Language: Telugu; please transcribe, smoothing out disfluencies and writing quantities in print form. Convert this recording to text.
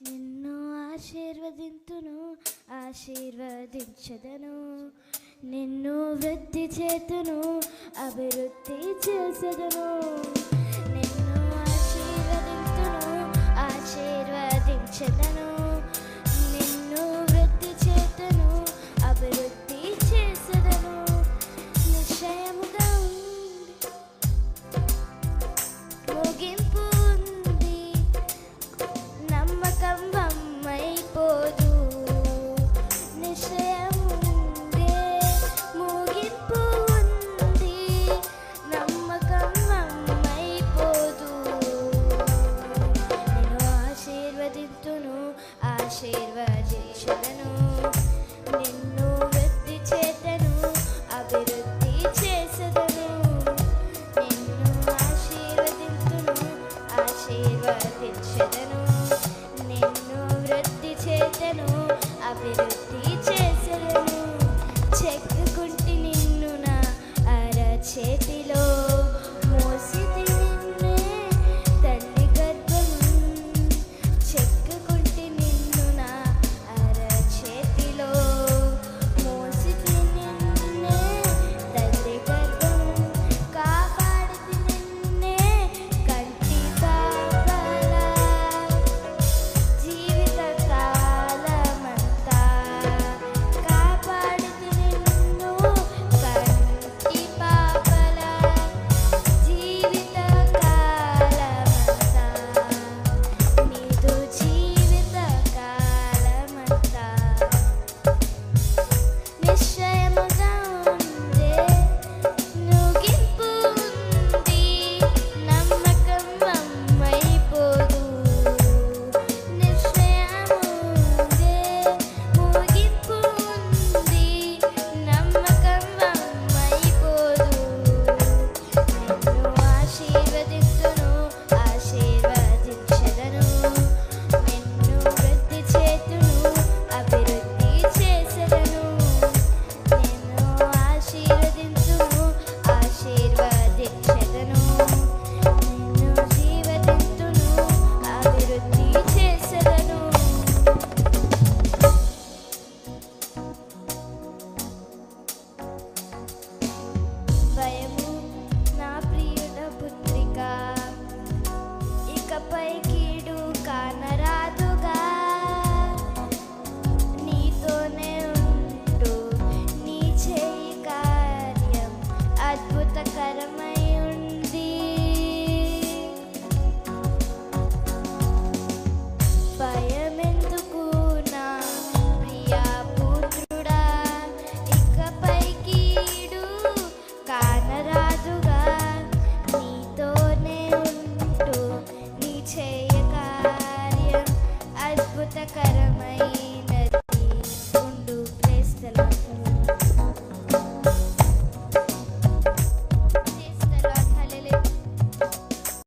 నిన్ను ఆశీర్వదింతును, ఆశీర్వదించదను. నిన్ను వృద్ధి చేతును, అభివృద్ధి చేసెదను. నిన్ను ఆశీర్వదింతును, ఆశీర్వదించదను. నిన్ను వృద్ధి చేతును, అభివృద్ధి చేసెదను. నిశ్చయముగా ముగింపు ఉంది, నమ్మకం వమ్మైపోదు. నిశ్చయముందే ముగింపు ఉంది, నమ్మకం వమ్మైపోదు. నేను ఆశీర్వదింతును, ఆశీర్వదించదను. నిన్ను వృద్ధి చేతను, అభివృద్ధి చేసెదను. నిన్ను ఆశీర్వదింతును, ఆశీర్వదించదను. నిన్ను వృద్ధి చేతను, అభివృద్ధి చేసెదను. చెక్కుకుంటి నిన్ను నా అరచేతిలో, మోసితి నిన్నే తల్లి గర్భం. చెక్కుకుంటి నిన్ను నా అరచేతిలో, మోసితి నిన్నే తల్లి గర్భం. కాపాడితి నిన్నే కంటి పాపలా, జీవిత కాలమంతా. కాపాడితి నిన్ను కంటి పాపలా, జీవిత కాలమంతా. నీదు జీవిత కాలమంతా. నిశ్చయముగా ఉందే ముగింపు ఉంది, నమ్మకం వమ్మైపోదు. నిశ్చయముందే ముగింపు ఉంది, నమ్మకం వమ్మైపోదు. నిన్ను ఆశీర్వదింతును, ఆశీర్వదించదను. నిన్ను వృద్ధి చేతును, అభివృద్ధి చేసెదను. నిన్ను ఆశీర్వదింతును, ఆశీర్వదించదను. నిన్ను జీవదింతును, అభివృద్ధి చేసెదను. భయము నా ప్రియుడ పుత్రిక, ఇకపై కీడు కానరాదుగా. నీతోనే ఉంటూ నీ చేయి కార్యం అద్భుతకరమై ఉంది. భయమెందుకు నా ప్రియా పుత్రుడా, ఇకపై కీడు కానరాదుగా. నీతోనే ఉంటూ నీ చేయ కార్యం అద్భుతకరమైనది ఉండు. Praise the lord.